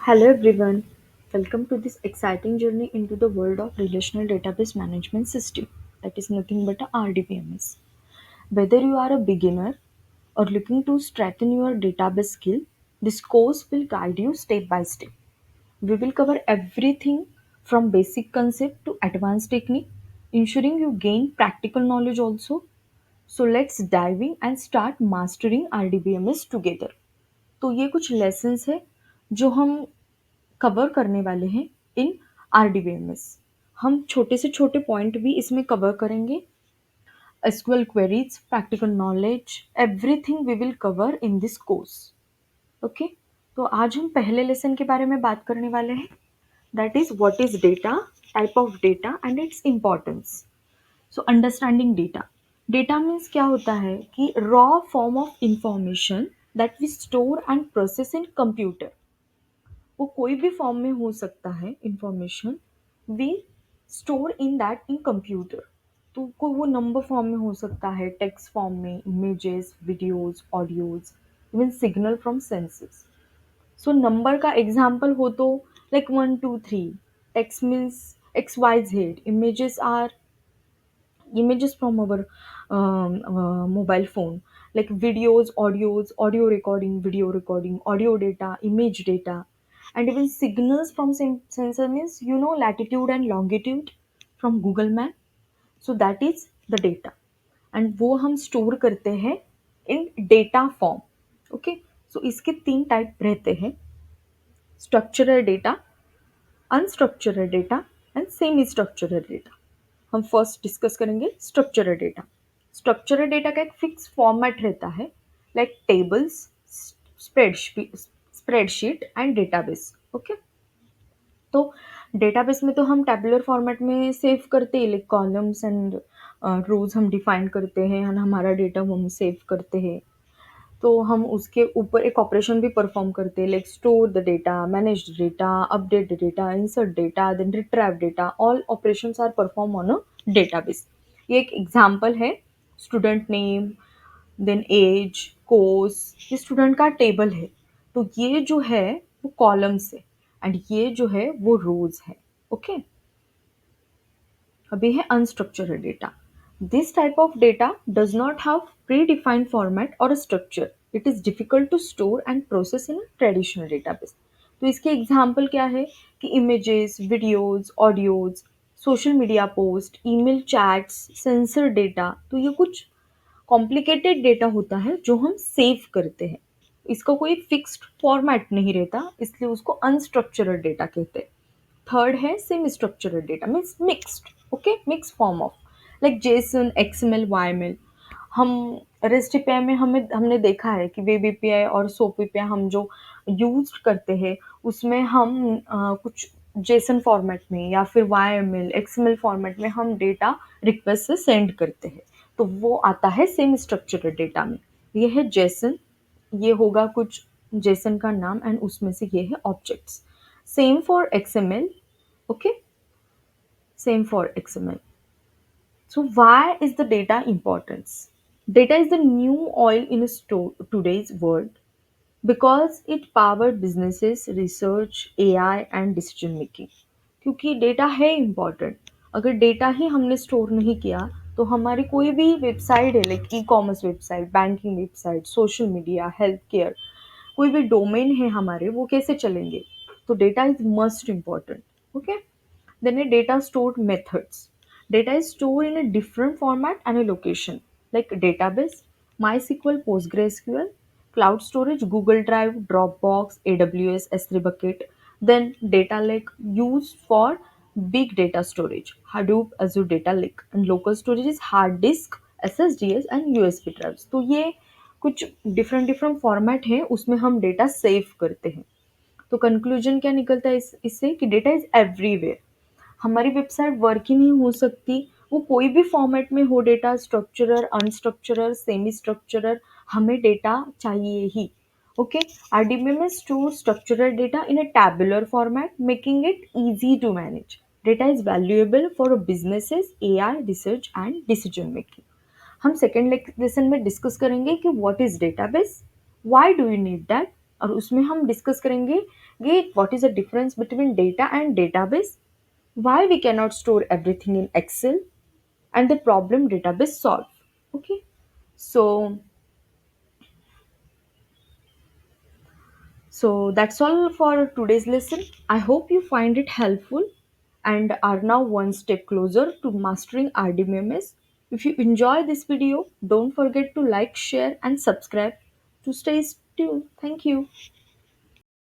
Hello everyone, welcome to this exciting journey into the world of Relational Database Management System, that is nothing but a RDBMS. Whether you are a beginner or looking to strengthen your database skill, this course will guide you step by step. We will cover everything from basic concept to advanced technique, ensuring you gain practical knowledge also. So let's dive in and start mastering RDBMS together. तो ये कुछ lessons है जो हम cover करने वाले हैं इन RDBMS. हम छोटे से छोटे पॉइंट भी इसमें कवर करेंगे। SQL queries, practical knowledge, everything we will cover in this course. Okay, तो आज हम पहले लेसन के बारे में बात करने वाले हैं, that is what is data, type of data and its importance. So understanding data. Data means क्या होता है कि raw form of information that we store and process in computer. वो कोई भी फॉर्म में हो सकता है information, we store in that in computer. तो कोई वो नंबर फॉर्म में हो सकता है, टेक्स्ट फॉर्म में, images, videos, audios, even signal from senses. So number का एग्जाम्पल हो तो like 1 2 3। Text means XYZ, images from our mobile phone, like videos, audios, audio recording, video recording, audio data, image data, and even signals from sensor means latitude and longitude from Google Map. So that is the data, and वो हम store करते हैं in data form. Okay, so इसके तीन type रहते हैं: structural data, unstructured data and semi structured data. हम first discuss करेंगे स्ट्रक्चरल डेटा। स्ट्रक्चरल डेटा का एक फिक्स फॉर्मेट रहता है, like tables, spreadsheet and database. Okay, तो डेटाबेस में तो हम टेबुलर फॉर्मेट में सेव करते हैं, लाइक कॉलम्स एंड रोज हम डिफाइन करते हैं और हमारा डेटा हम सेव करते हैं। तो हम उसके ऊपर एक ऑपरेशन भी परफॉर्म करते हैं, like store the data, manage the data, update the data, insert data, then retrieve data. All operations are perform on a database. ये एक एग्जांपल है, student name, then age, course, ये स्टूडेंट का table है। तो ये जो है वो कॉलम्स है एंड ये जो है वो रोज है। ओके, अभी है unstructured data. This type of data does not have predefined format और structure. It is difficult to store and process in traditional database. तो इसके एग्जाम्पल क्या है कि images, videos, audios, social media post, email chats, sensor data. तो ये कुछ complicated data होता है जो हम सेव करते हैं। इसका कोई फिक्स्ड फॉर्मेट नहीं रहता, इसलिए उसको अनस्ट्रक्चर्ड डेटा कहते हैं। थर्ड है semi structured data, means mixed. Okay, mix form of, like JSON, XML, YML. हम रेस्ट एपीआई में हमने देखा है कि वेब एपीआई और सोप एपीआई हम जो यूज करते हैं उसमें हम कुछ जेसन फॉर्मेट में या फिर वाईएमएल, एक्सएमएल फॉर्मेट में हम डेटा रिक्वेस्ट से सेंड करते हैं। तो वो आता है सेमी स्ट्रक्चरड डेटा में। ये है जेसन, ये होगा कुछ जेसन का नाम एंड उसमें से ये है objects. Same for XML. Okay, same for XML. So why is the data importance? Data is the new oil in a today's world because it power businesses, research, AI and decision making. क्योंकि data है important. अगर data ही हमने store नहीं किया तो हमारी कोई भी वेबसाइट है, like e commerce website, banking website, social media, health care, कोई भी डोमेन है हमारे, वो कैसे चलेंगे? तो data is must important. Okay, then a data stored methods. Data is stored in a different format and a location, like database, MySQL, PostgreSQL, cloud storage, Google Drive, Dropbox, AWS, S3 bucket. Then data lake used for big data storage, Hadoop, Azure Data Lake, and local storage is hard disk, SSDs and USB drives. तो ये कुछ different different format हैं, उसमें हम data save करते हैं। तो conclusion क्या निकलता है इससे कि डेटा इज एवरीवेयर। हमारी वेबसाइट वर्क ही नहीं हो सकती, वो कोई भी फॉर्मेट में हो डेटा, स्ट्रक्चरर, अनस्ट्रक्चरर, सेमी स्ट्रक्चरर, हमें डेटा चाहिए ही। Okay, RDBMS store structured data in a tabular format, making it easy to manage. Data is valuable for businesses, AI, research and decision making. हम सेकेंड लेसन में डिस्कस करेंगे कि what is database, why do you need that, और उसमें हम discuss करेंगे कि what is the difference between data and database, why we cannot store everything in Excel, and the problem database solve. Okay, so that's all for today's lesson. I hope you find it helpful and are now one step closer to mastering RDBMS. If you enjoy this video, don't forget to like, share, and subscribe to stay tuned. Thank you.